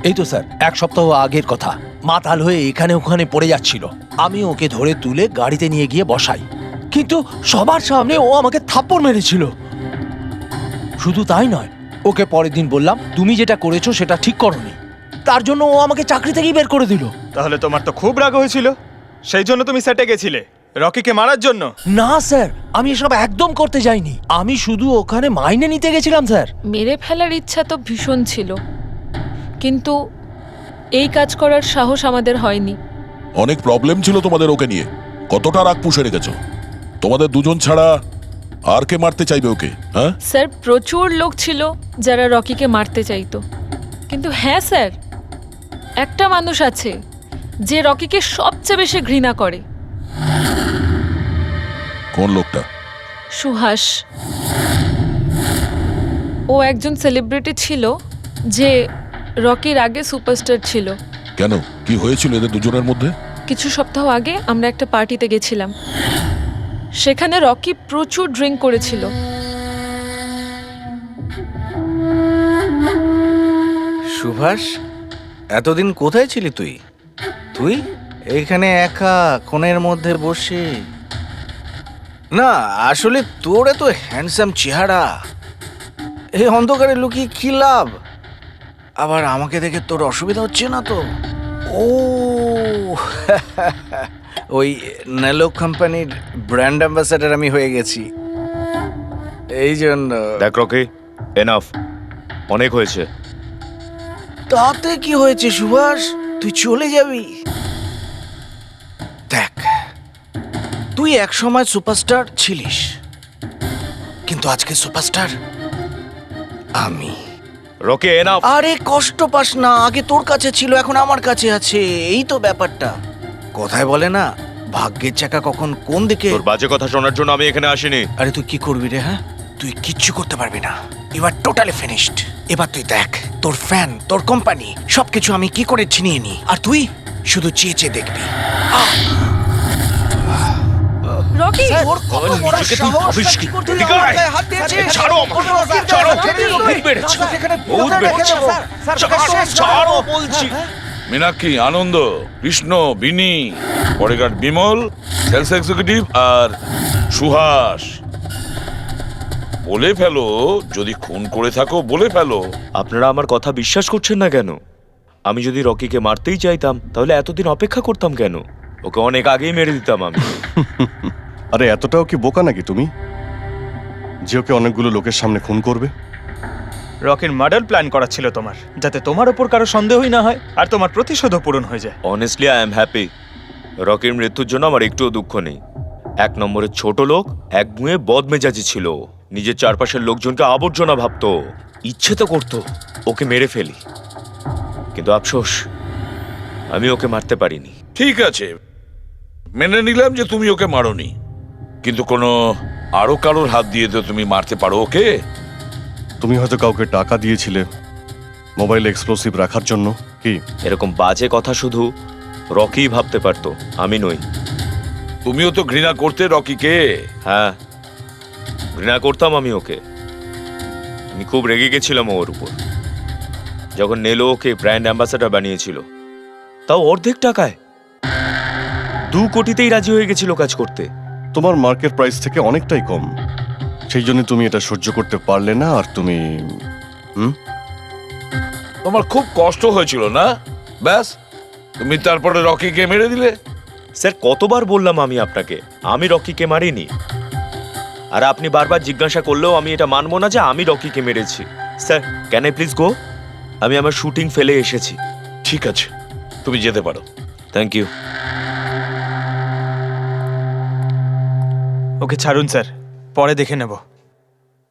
এই তো স্যার, এক সপ্তাহ আগের কথা। মাতাল হয়ে এখানে ওখানে পড়ে যাচ্ছিল। আমি ওকে ধরে তুলে গাড়িতে নিয়ে গিয়ে বসাই, কিন্তু সবার সামনে ও আমাকে থাপ্পড় মেরেছিল। শুধু তাই নয়, ওকে পরের দিন বললাম তুমি যেটা করেছো সেটা ঠিক করোনি। তার জন্য ও আমাকে চাকরি থেকেই বের করে দিল। তাহলে তোমার তো খুব রাগ হয়েছিল, সেই জন্য তুমি সেটে গেছিলে রকিকে মারার জন্য? না স্যার, আমি এসব একদম করতে যাইনি। আমি শুধু ওখানে মাইনে নিতে গেছিলাম স্যার। মেরে ফেলার ইচ্ছা তো ভীষণ ছিল, কিন্তু এই কাজ করার সাহস আমাদের হয়নি। অনেক প্রবলেম ছিল তোমাদের ওকে নিয়ে। কতটা রাগ পুষে রেখেছো? তোমাদের দুজন ছাড়া আর কে মারতে চাইবে ওকে? হ্যাঁ স্যার, প্রচুর লোক ছিল যারা রকিকে মারতে চাইতো, কিন্তু হ্যাঁ স্যার, একটা মানুষ আছে যে রকিকে সবচেয়ে বেশি ঘৃণা করে। কোন লোকটা? সুহাস। ও একজন সেলিব্রিটি ছিল যে রকির আগে সুপারস্টার ছিল। কেন, কি হয়েছিল এদের দুজনের মধ্যে? কিছু সপ্তাহ আগে আমরা একটা পার্টিতে গেছিলাম, সেখানে রকি প্রচুর ড্রিঙ্ক করেছিল। সুভাষ, এতদিন কোথায় ছিলি তুই? তুই এইখানে একা কোণের মধ্যে বসে? না আসলে তোর এত হ্যান্ডসাম চেহারা, এই অন্ধকারে লুকিয়ে কি লাভ? আবার আমাকে দেখে তোর অসুবিধা হচ্ছে না তো? ও ওই নেলো কোম্পানির ব্র্যান্ড অ্যাম্বাসাডার আমি হয়ে গেছি, এই জন্য। দেখ রকি, এনাফ, অনেক হয়েছে। তাতে কি হয়েছে সুভাষ? তুই চলে যাবি? দেখ, তুই এক সময় সুপারস্টার ছিলিস, কিন্তু আজকে সুপারস্টার আমি। Rocky enough. আরে কষ্ট পাস না, আগে তোর কাছে ছিল, এখন আমার কাছে আছে, এই তো ব্যাপারটা। কথায় বলে না, ভাগ্যের চাকা কখন কোন দিকে। তোর বাজে কথা শোনার জন্য আমি এখানে আসিনি। আরে তুই কি করবি রে? হ্যাঁ, তুই কিচ্ছু করতে পারবি না। You are totally finished. এবার তুই দেখ, তোর ফ্যান, তোর কোম্পানি, সবকিছু আমি কি করে ছিনিয়ে নি, আর তুই শুধু চেয়ে চেয়ে দেখবি। রকি ওর কত বড় সাহস! কি করতে তুই আমার গায়ে হাত দিয়েছিস? ছাড়ো আমাকে, ছাড়ো। ভূত বেড়েছে, ভূত বেড়েছে। ছাড়ো বলছি। মীনাক্ষী, আনন্দ, কৃষ্ণ, বিনি, বডিগার্ড বিমল, সেলস এক্সিকিউটিভ আর সুহাস। বলে ফেলো, যদি খুন করে থাকো বলে ফেলো। আপনারা আমার কথা বিশ্বাস করছেন না কেন? আমি যদি রকিকে মারতেই চাইতাম তাহলে এতদিন অপেক্ষা করতাম কেন? ওকে অনেক আগেই মেরে দিতাম আমি। আরে এতটাও কি বোকা নাকি তুমি, যে ওকে অনেকগুলো লোকের সামনে খুন করবে? রকির মার্ডার প্ল্যান করা ছিল তোমার, যাতে তোমার ওপর কারো সন্দেহই না হয় আর তোমার প্রতিশোধও পূরণ হয়ে যায়। Honestly I am happy. রকির মৃত্যুর জন্য আমার একটুও দুঃখ নেই। এক নম্বরের ছোট লোক, এক গুঁয়ে বদমেজাজি ছিল, নিজের চারপাশের লোকজনকে আবর্জনা ভাবতো, ইচ্ছে তো করতো ওকে মেরে ফেলি, কিন্তু আফসোস আমি ওকে মারতে পারিনি। ঠিক আছে, মেনে নিলাম যে তুমি ওকে মারোনি, কিন্তু কোনো আরো কারোর হাত দিয়ে তো তুমি মারতে পারো ওকে। তুমি হয়তো কাউকে টাকা দিয়েছিলে মোবাইল এক্সপ্লোসিভ রাখার জন্য। কি এরকম বাজে কথা শুধু রকি ভাবতে পারতো, আমি নই। তুমিও তো ঘৃণা করতে রকিকে। হ্যাঁ, ঘৃণা করতাম আমি ওকে। আমি খুব রেগে গেছিলাম ওর উপর, যখন নেলো ওকে ব্র্যান্ড অ্যাম্বাসাডার বানিয়েছিল, তাও অর্ধেক টাকায়। 2 কোটিতেই রাজি হয়ে গেছিল কাজ করতে। তোমার মার্কেট প্রাইস থেকে অনেকটাই কম, সেই জন্য তুমি এটা সহ্য করতে পারলে না। আর তুমি তোমার খুব কষ্ট হয়েছিল না? ব্যাস, তুমি তারপরে রকিকে মেরে দিলে। স্যার, কতবার বললাম আমি আপনাকে, আমি রকিকে মারিনি। আর আপনি বারবার জিজ্ঞাসা করলেও আমি এটা মানবো না যে আমি রকিকে মেরেছি। Sir, can I please go? আমি আমার শুটিং ফেলে এসেছি। ঠিক আছে, তুমি যেতে পারো। Thank you. ওকে ছাড়ুন স্যার, পরে দেখে নেব।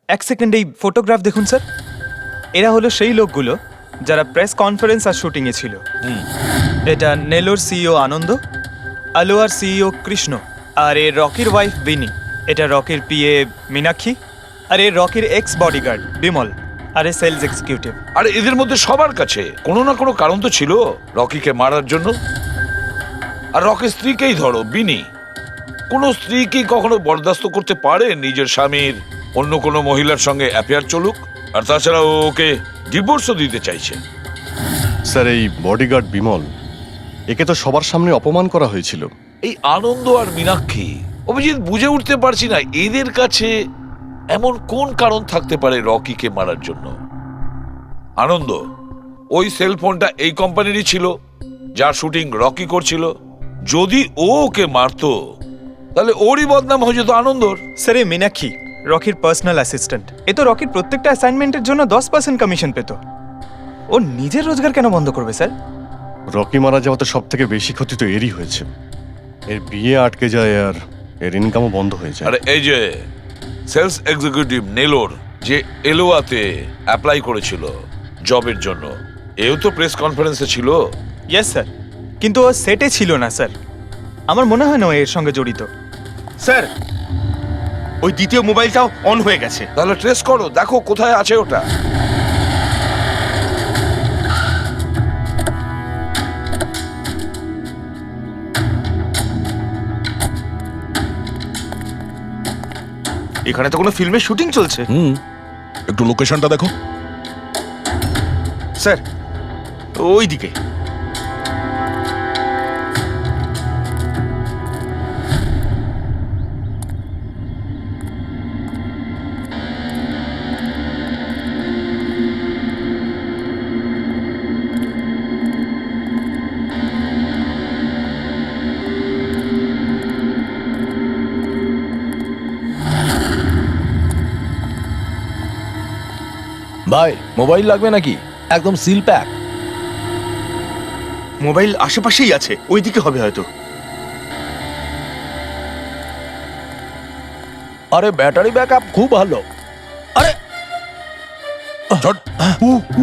1 সেকেন্ড এই ফটোগ্রাফ দেখুন স্যার। এরা হলো সেই লোকগুলো যারা প্রেস কনফারেন্স আর শুটিংয়ে ছিল। এটা নেলোর সিইও আনন্দ, আলোয়ার সিইও কৃষ্ণ, আর এ রকির ওয়াইফ বিনি। এটা রকির পিএ মীনাক্ষী, আর এ রকির এক্স বডিগার্ড বিমল, আর এ সেলস এক্সিকিউটিভ। আর এদের মধ্যে সবার কাছে কোনো না কোনো কারণ তো ছিল রকিকে মারার জন্য। আর রকির স্ত্রীকেই ধরো, বিনি। কোনো স্ত্রী কি কখনো বরদাস্ত করতে পারে নিজের স্বামীর অন্য কোনো মহিলার সঙ্গে অ্যাফেয়ার চলুক? আর তাছাড়া ওকে ডিভোর্সও দিতে চাইছে। স্যার, এই বডিগার্ড বিমল, একে তো সবার সামনে অপমান করা হয়েছিল। এই আনন্দ আর মীনাক্ষী, অভিজিৎ বুঝে উঠতে পারছি না এদের কাছে এমন কোন কারণ থাকতে পারে রকিকে মারার জন্য। আনন্দ, ওই সেলফোনটা এই কোম্পানিরই ছিল যার শুটিং রকি করছিল। যদি ও ওকে মারতো তাহলে ওরই বদনাম হয়ে যেত আনন্দর। স্যার, এ মীনাক্ষী রকির পার্সোনাল অ্যাসিস্ট্যান্ট। এ তো রকির প্রত্যেকটা অ্যাসাইনমেন্টের জন্য 10% কমিশন পেত। ও নিজের রোজগার কেন বন্ধ করবে স্যার? রকি মারা যাওয়াতে সব থেকে বেশি ক্ষতি তো এরই হয়েছে। এর বিয়ে আটকে যায় আর এর ইনকামও বন্ধ হয়ে যায়। আরে এই যে সেলস এক্সিকিউটিভ নেলোর যে এলোয়াতে অ্যাপ্লাই করেছিল জবের জন্য, এও তো প্রেস কনফারেন্সে ছিল। ইয়েস স্যার, কিন্তু ও সেটে ছিল না স্যার। আমার মনে হয় না ও এর সঙ্গে জড়িত। স্যার, ওই দ্বিতীয় মোবাইলটাও অন হয়ে গেছে। তাহলে ট্রেস করো, দেখো কোথায় আছে ওটা। এখানে তো কোনো ফিল্মের শুটিং চলছে। একটু লোকেশনটা দেখো। স্যার, ওই দিকে। ভাই, মোবাইল লাগবে নাকি? একদম সিল প্যাক। মোবাইল আশেপাশেই আছে, ওইদিকে হবে হয়তো। আরে ব্যাটারি ব্যাকআপ খুব ভালো। আরে ঝট।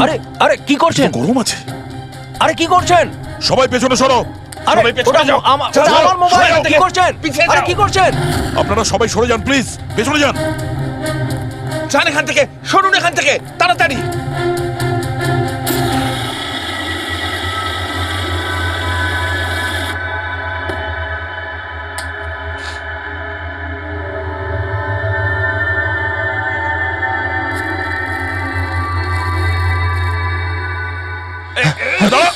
আরে আরে কি করছেন? গরম আছে। আরে কি করছেন? সবাই পেছনে সরো। আরে ওটা ওটা আমার মোবাইল, কি করছেন? আরে কি করছেন? আপনারা সবাই সরে যান প্লিজ, পেছনে যান। যান এখান থেকে, সরুন এখান থেকে তাড়াতাড়ি। দাঁড়া।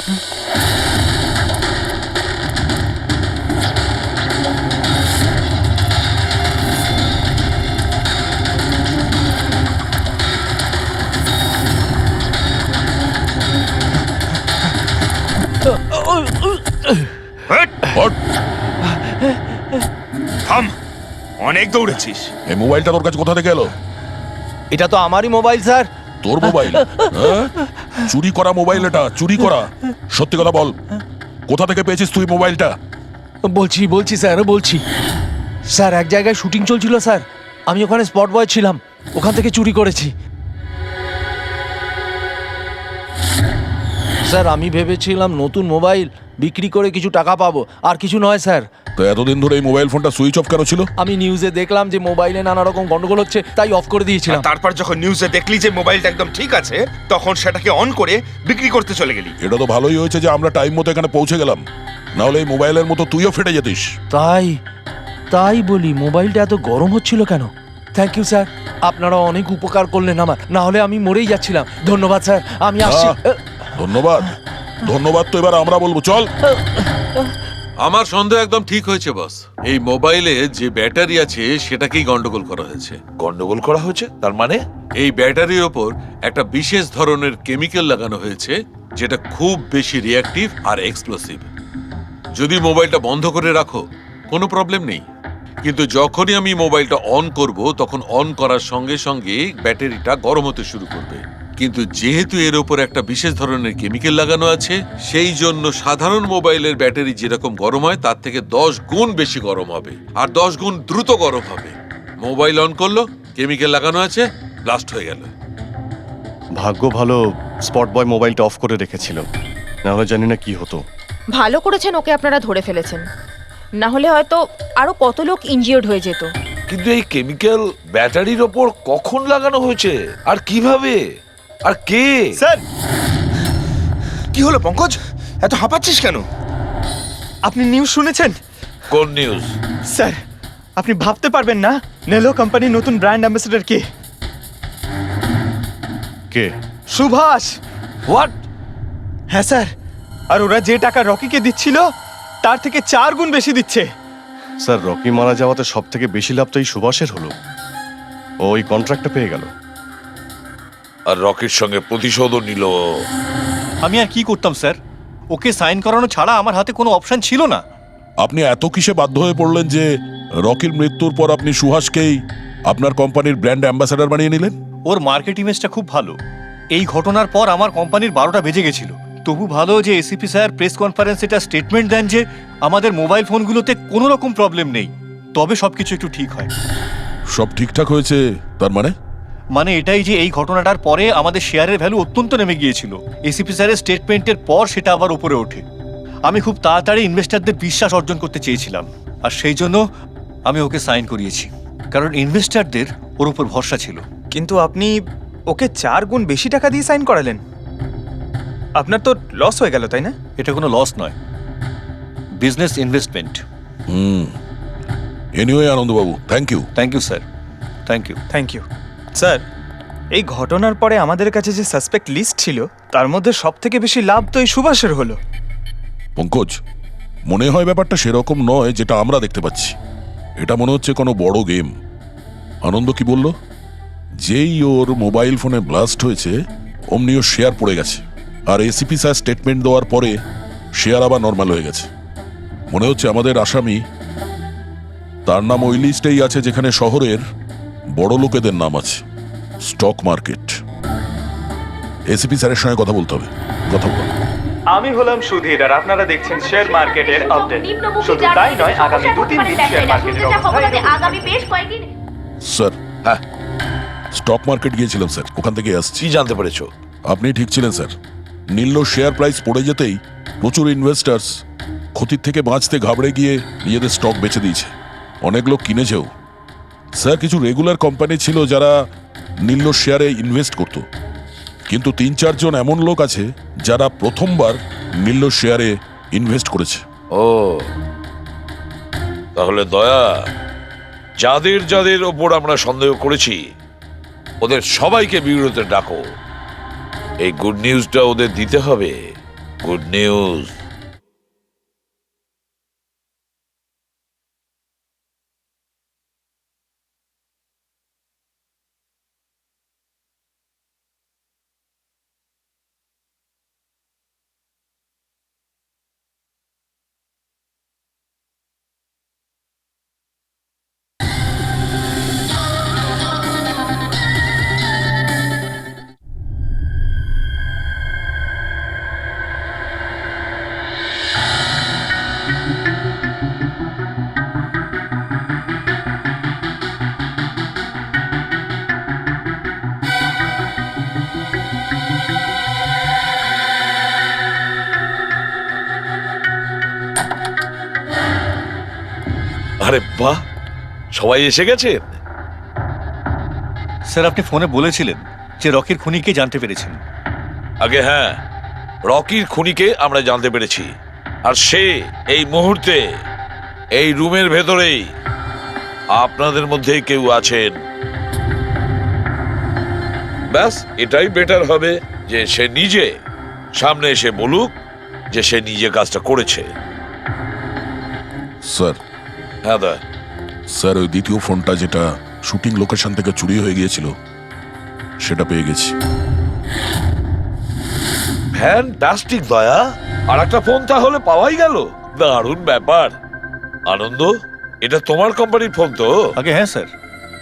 হট। থাম, অনেক দৌড়েছিস। এই মোবাইলটা তোর কাছে কোথা থেকে এলো? এটা তো আমারই মোবাইল স্যার। তোর মোবাইল? হ্যাঁ? চুরি করা মোবাইল এটা, চুরি করা। সত্যি কথা বল, কোথা থেকে পেয়েছিস তুই মোবাইলটা? বলছি স্যার, বলছি স্যার, এক জায়গায় শুটিং চলছিল স্যার, আমি ওখানে স্পট বয় ছিলাম, ওখান থেকে চুরি করেছি স্যার। আমি ভেবেছিলাম নতুন মোবাইল বিক্রি করে কিছু টাকা পাবো, আর কিছু নয় স্যার। তো এতদিন ধরে এই মোবাইল ফোনটা সুইচ অফ কেন ছিল? আমি নিউজে দেখলাম যে মোবাইলে নানা রকম গন্ডগোল হচ্ছে, তাই অফ করে দিয়েছিলাম। তারপর যখন নিউজে দেখলি যে মোবাইলটা একদম ঠিক আছে, তখন সেটাকে অন করে বিক্রি করতে চলে গেলি। এটা তো ভালোই হয়েছে যে আমরা টাইম মতো এখানে পৌঁছে গেলাম, না হলে এই মোবাইলের মতো তুইও ফেটে যেতিস। তাই বলি, মোবাইলটা এত গরম হচ্ছিল কেন? থ্যাংক ইউ স্যার, আপনারা অনেক উপকার করলেন আমার, না হলে আমি মরেই যাচ্ছিলাম। ধন্যবাদ স্যার, আমি আসছি। ধন্যবাদ ধন্যবাদ তো এবার আমরা বলবো, চল। আমার সন্দেহ একদম ঠিক হয়েছে বস। এই মোবাইলে যে ব্যাটারি আছে সেটাকেই গন্ডগোল করা হয়েছে। গন্ডগোল করা হয়েছে তার মানে? এই ব্যাটারির ওপর একটা বিশেষ ধরনের কেমিক্যাল লাগানো হয়েছে যেটা খুব বেশি রিঅ্যাক্টিভ আর এক্সপ্লোসিভ। যদি মোবাইলটা বন্ধ করে রাখো কোনো প্রবলেম নেই, কিন্তু যখনই আমি মোবাইলটা অন করব তখন অন করার সঙ্গে সঙ্গে ব্যাটারিটা গরম হতে শুরু করবে। কিন্তু যেহেতু এর উপর একটা বিশেষ ধরনের কেমিক্যাল লাগানো আছে, সেই জন্য সাধারণ মোবাইলের ব্যাটারি যেরকম গরম হয় তার থেকে 10 গুণ বেশি গরম হবে, আর 10 গুণ দ্রুত গরম হবে। মোবাইল অন করলো, কেমিক্যাল লাগানো আছে, ব্লাস্ট হয়ে গেল। ভাগ্য ভালো স্পট বয় মোবাইলটা অফ করে রেখেছিল, না হলে জানি না কি হতো। ভালো করেছেন ওকে আপনারা ধরে ফেলেছেন, না হলে হয়তো আরো কত লোক ইনজিওর্ড হয়ে যেত। কিন্তু এই কেমিক্যাল ব্যাটারির ওপর কখন লাগানো হয়েছে আর কিভাবে আর কে? স্যার, কি হলো পঙ্কজ, এত হাঁপাচ্ছিস কেন? আপনি নিউজ শুনেছেন? কোন নিউজ? স্যার, আপনি ভাবতে পারবেন না নেলো কোম্পানির নতুন ব্র্যান্ড অ্যাম্বাসেডর কে? কে? সুভাষ। হোয়াট? হ্যাঁ স্যার, আর ওরা যে টাকা রকিকে দিচ্ছিল তার থেকে 4 গুণ বেশি দিচ্ছে। স্যার, রকি মারা যাওয়াতে সব থেকে বেশি লাভ তো এই সুভাষের হলো, ও ওই কন্ট্রাক্টটা পেয়ে গেল। আর রকির সঙ্গে প্রতিশোধও নিল। আমি আর কি করতাম স্যার, ওকে সাইন করানো ছাড়া আমার হাতে কোনো অপশন ছিল না। আপনি এত কিসে বাধ্য হয়ে পড়লেন যে রকির মৃত্যুর পর আপনি সুহাসকেই আপনার কোম্পানির ব্র্যান্ড অ্যাম্বাসেডর বানিয়ে নিলেন? ওর মার্কেট ইমেজটা খুব ভালো। এই ঘটনার পর আমার কোম্পানির 12টা বেজে গেছিল। তবু ভালো যে এসিপি স্যার প্রেস কনফারেন্সে একটা স্টেটমেন্ট দেন যে আমাদের মোবাইল ফোনগুলোতে কোনো রকম প্রবলেম নেই, তবে সবকিছু একটু ঠিক হয়। সব ঠিকঠাক হয়েছে তার মানে এটাই যে এই ঘটনাটার পরে আমাদের শেয়ারের ভ্যালু অত্যন্ত নেমে গিয়েছিল। এসিপি স্যারের স্টেটমেন্টের পর সেটা আবার উপরে ওঠে। আমি খুব তাড়াতাড়ি ইনভেস্টরদের বিশ্বাস অর্জন করতে চেয়েছিলাম, আর সেই জন্য আমি ওকে সাইন করিয়েছি, কারণ ইনভেস্টরদের ওর উপর ভরসা ছিল। কিন্তু আপনি ওকে 4 গুণ বেশি টাকা দিয়ে সাইন করালেন, আপনার তো লস হয়ে গেল, তাই না? এটা কোনো লস নয়, বিজনেস ইনভেস্টমেন্ট। এনিওয়ে আনন্দবাবু, thank you. Thank you sir, thank you. Thank you sir. এই ঘটনার পরে আমাদের কাছে যে সাসপেক্ট লিস্ট ছিল তার মধ্যে সব থেকে বেশি লাভ তো এই সুভাষের হলো। পঙ্কজ, মনে হয় ব্যাপারটা সেরকম নয় যেটা আমরা দেখতে পাচ্ছি। এটা মনে হচ্ছে কোনো বড় গেম। আনন্দ কি বলল? যেই ওর মোবাইল ফোনে ব্লাস্ট হয়েছে অমনি ওর শেয়ার পড়ে গেছে, আর এসিপি স্যার স্টেটমেন্ট দেওয়ার পরে শেয়ার আবার নর্মাল হয়ে গেছে। মনে হচ্ছে আমাদের আসামি, তার নাম ওই লিস্টেই আছে যেখানে শহরের বড় লোকেদের নাম আছে, স্টক মার্কেট। এসিপি স্যারের সঙ্গে কথা বলতে হবে। কথা বল। আমি হলাম সুধীর, আর আপনারা দেখছেন শেয়ার মার্কেটের আপডেট। শুধু তাই নয়, আগামী 2-3 দিন শেয়ার মার্কেটের অবস্থা আগামী বেশ কয়েকদিন। স্যার, হ্যাঁ, স্টক মার্কেট গিয়েছিলাম স্যার, ওখান থেকে আসছি। কি জানতে পেরেছো? আপনি ঠিক ছিলেন স্যার। নিল্লোর শেয়ার প্রাইস পড়ে যেতেই প্রচুর ইনভেস্টার্স ক্ষতির থেকে বাঁচতে ঘাবড়ে গিয়ে নিজেদের স্টক বেচে দিয়েছে। অনেক লোক কিনেছেও স্যার। কিছু রেগুলার কোম্পানি ছিল যারা নিল্লোর শেয়ারে ইনভেস্ট করত, কিন্তু 3-4 জন এমন লোক আছে যারা প্রথমবার নিল্লোর শেয়ারে ইনভেস্ট করেছে। ও, তাহলে দয়া, যাদের যাদের ওপর আমরা সন্দেহ করেছি ওদের সবাইকে বিরোধে ডাকো। এই গুড নিউজটা ওদের দিতে হবে। Good news. আরে বাহ, সবাই এসে গেছেন। স্যার, আপনি ফোনে বলেছিলেন যে রকির খুনিকে জানতে পেরেছেন। আগে হ্যাঁ, রকির খুনিকে আমরা জানতে পেরেছি, আর সে এই মুহূর্তে এই রুমের ভেতরেই আপনাদের মধ্যে কেউ আছেন। ব্যাস, এটাই বেটার হবে যে সে নিজে সামনে এসে বলুক যে সে নিজে কাজটা করেছে। স্যার, হ্যাঁ দা। স্যার, ওই দ্বিতীয় ফোনটা যেটা শুটিং লোকেশন থেকে চুরি হয়ে গিয়েছিল সেটা পেয়ে গেছি। ফ্যান্টাস্টিক দয়া, আর একটা ফোন তাহলে পাওয়াই গেল। দারুণ ব্যাপার। আনন্দ, এটা তোমার কোম্পানির ফোন তো? আগে হ্যাঁ স্যার,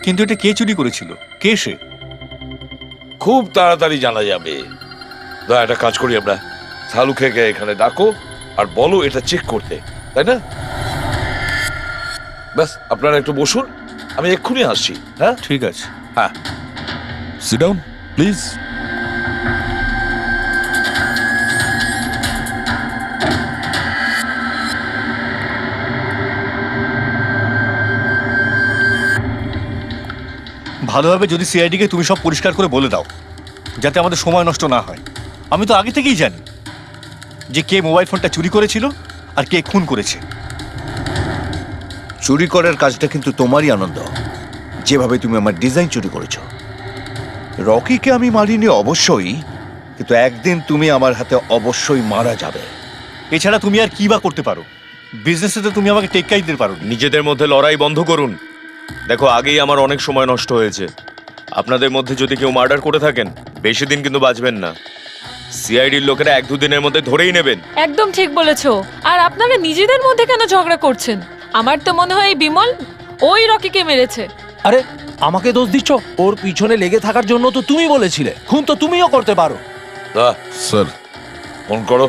কিন্তু এটা কে চুরি করেছিল, কে সে? খুব তাড়াতাড়ি জানা যাবে। দয়া, একটা কাজ করি আমরা, শালুকে এখানে ডাকো আর বলো এটা চেক করতে, তাই না? ব্যাস, আপনারা একটু বসুন, আমি এক্ষুনি আসছি। হ্যাঁ ঠিক আছে। হ্যাঁ, সিট ডাউন প্লিজ। ভালোভাবে যদি সিআইডিকে তুমি সব পরিষ্কার করে বলে দাও, যাতে আমাদের সময় নষ্ট না হয়। আমি তো আগে থেকেই জানি যে কে মোবাইল ফোনটা চুরি করেছিল আর কে খুন করেছে। চুরি করার কাজটা কিন্তু তোমারই, আনন্দ। যেভাবে তুমি আমার ডিজাইন চুরি করেছো। রকিকে আমি মারিনি অবশ্যই, কিন্তু একদিন তুমি আমার হাতে অবশ্যই মারা যাবে। এছাড়া তুমি আর কি বা করতে পারো? বিজনেসে তো তুমি আমাকে টেক্কাই দিতে পারো। নিজেদের মধ্যে লড়াই বন্ধ করুন। দেখো, আগেই আমার অনেক সময় নষ্ট হয়েছে। আপনাদের মধ্যে যদি কেউ মার্ডার করে থাকেন, বেশি দিন কিন্তু বাঁচবেন না। সিআইডির লোকেরা 1-2 দিনের মধ্যে ধরেই নেবেন। একদম ঠিক বলেছো। আর আপনারা নিজেদের মধ্যে কেন ঝগড়া করছেন? আমার তো মনে হয় এই বিমল ওই রকিকে মেরেছে। আরে, আমাকে দোষ দিচ্ছ? ওর পিছনে লেগে থাকার জন্য তো তুমি বলেছিলে। খুন তো তুমিও করতে পারো। দা, স্যার, ফোন করো।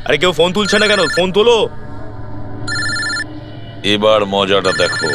আরে কেউ ফোন তুলছে না কেন? ফোন তোলো। এবার মজাটা দেখো।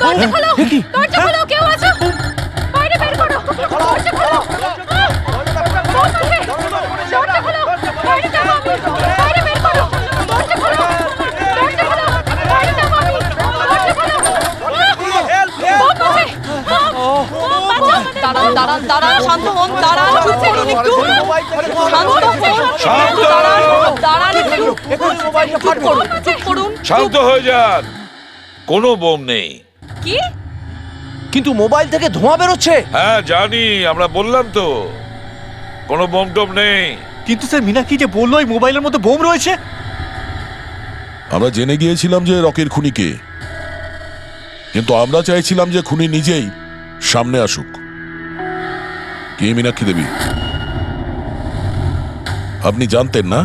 দরজা খোলো, দরজা খোলো, কেউ আছো? বাইরে বের করো, দরজা খোলো। দরজা খোলো, বাইরে যাবো আমি। বাইরে বের করো, দরজা খোলো, দরজা খোলো। শান্ত শান্ত হয়ে যান, কোনো বোম নেই। কি? কিন্তু মোবাইল থেকে ধোঁয়া বেরোচ্ছে। হ্যাঁ জানি, আমরা বললাম তো কোনো বোম টোম নেই। কিন্তু স্যার মীনাক্ষী যে বললো এই মোবাইলের মধ্যে বোম রয়েছে। আমরা জেনে গিয়েছিলাম যে রকির খুনি কে, কিন্তু আমরা চাইছিলাম যে খুনি নিজেই সামনে আসুক। কে মীনাক্ষী দেবী? আপনি জানতেন না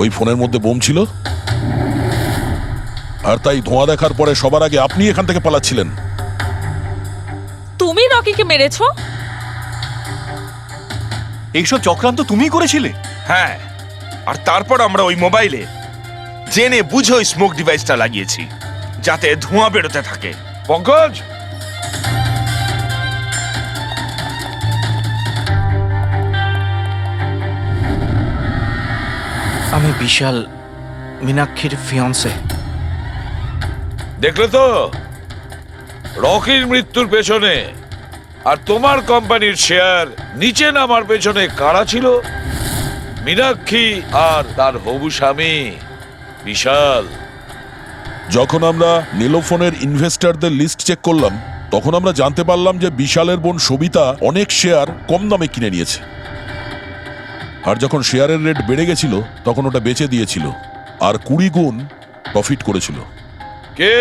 ওই ফোনের মধ্যে বোম ছিল, আর তাই ধোঁয়া দেখার পরে সবার আগে আপনি এখান থেকে পালাচ্ছিলেন। তুমি রকিকে মেরেছো? এইসব চক্রান্ত তুমিই করেছিলে? হ্যাঁ, আর তারপর আমরা ওই মোবাইলে জেনে বুঝে ওই স্মোক ডিভাইসটা লাগিয়েছি যাতে ধোঁয়া বেরোতে থাকে। পঙ্কজ, আমি বিশাল, মীনাক্ষীর ফিয়ন্সে। দেখলে তো রকির মৃত্যুর পেছনে আর তোমার কোম্পানির শেয়ার নিচে নামার পেছনে কারা ছিল? মীনাক্ষী আর তার হবু স্বামী বিশাল। যখন আমরা নীলোফোনের ইনভেস্টরদের লিস্ট চেক করলাম, তখন আমরা জানতে পারলাম যে বিশালের বোন সবিতা অনেক শেয়ার কম দামে কিনে নিয়েছে, আর যখন শেয়ারের রেট বেড়ে গেছিল তখন ওটা বেচে দিয়েছিল আর 20 গুণ প্রফিট করেছিল। কে?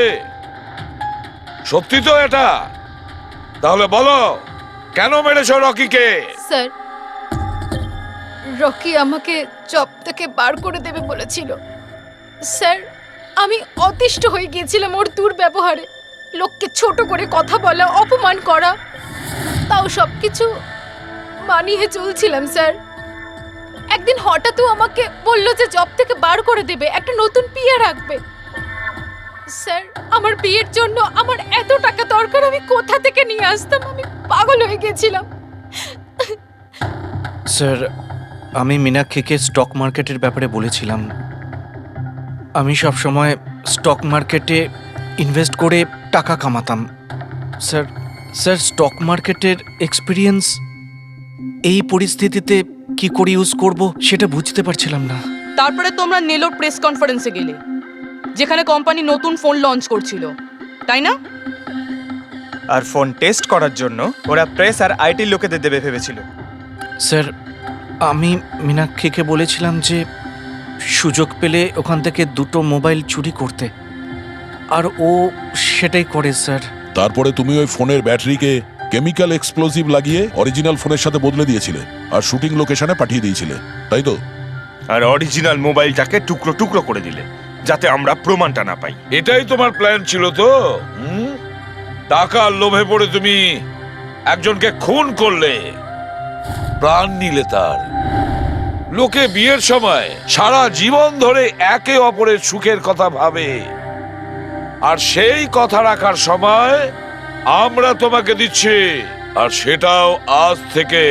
সত্যি তো এটা? তাহলে বলো কেন মেরেছো রকিকে? স্যার, রকি আমাকে জব থেকে বার করে দেবে বলেছিল। স্যার, আমি অতিষ্ঠ হয়ে গিয়েছিলাম ওর দুর্ব্যবহারে, লোককে ছোট করে কথা বলা, অপমান করা, তাও সবকিছু মানিয়ে চলছিলাম স্যার। একদিন হঠাৎও আমাকে বলল যে জব থেকে বার করে দেবে, একটা নতুন পিএ রাখবে। স্যার, আমার বিয়ের জন্য আমার এত টাকা দরকার, আমি কোথা থেকে নিয়ে আসতাম? আমি পাগল হয়ে গেছিলাম। স্যার, আমি মীনাক্ষীকে স্টক মার্কেটের ব্যাপারে বলেছিলাম। আমি সব সময় স্টক মার্কেটে ইনভেস্ট করে টাকা কামাতাম। স্যার, স্টক মার্কেটের এক্সপিরিয়েন্স এই পরিস্থিতিতে কি করে ইউজ করব সেটা বুঝতে পারছিলাম না। তারপরে তোমরা নেলোর প্রেস কনফারেন্সে গেলে, যেখানে কোম্পানি নতুন ফোন লঞ্চ করছিল, তাই না? আর ফোন টেস্ট করার জন্য ওরা প্রেস আর আইটি লোকেদের দেবে ভেবেছিল। স্যার, আমি মীনাক্ষীকে বলেছিলাম যে সুযোগ পেলে ওখান থেকে 2টো মোবাইল চুরি করতে, আর ও সেটাই করে স্যার। তারপরে তুমি ওই ফোনের ব্যাটারিকে কেমিক্যাল এক্সপ্লোসিভ লাগিয়ে অরিজিনাল ফোনের সাথে বদলে দিয়েছিলে আর শুটিং লোকেশনে পাঠিয়ে দিয়েছিলে, তাই তো? আর অরিজিনাল মোবাইলটাকে টুকরো টুকরো করে দিলে যাতে আমরা প্রমাণটা না পাই। এটাই তোমার প্ল্যান ছিল তো? টাকার লোভে পড়ে তুমি একজনকে খুন করলে, প্রাণ নিলে তার। লোকে বিয়ের সময় সারা জীবন ধরে একে অপরের সুখের কথা ভাবে, আর সেই কথা রাখার সময় আমরা তোমাকে দিচ্ছি, আর সেটাও আজ থেকে।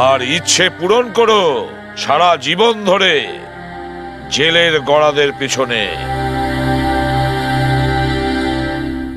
আর ইচ্ছে পূরণ করো সারা জীবন ধরে জেলের গড়াদের পিছনে।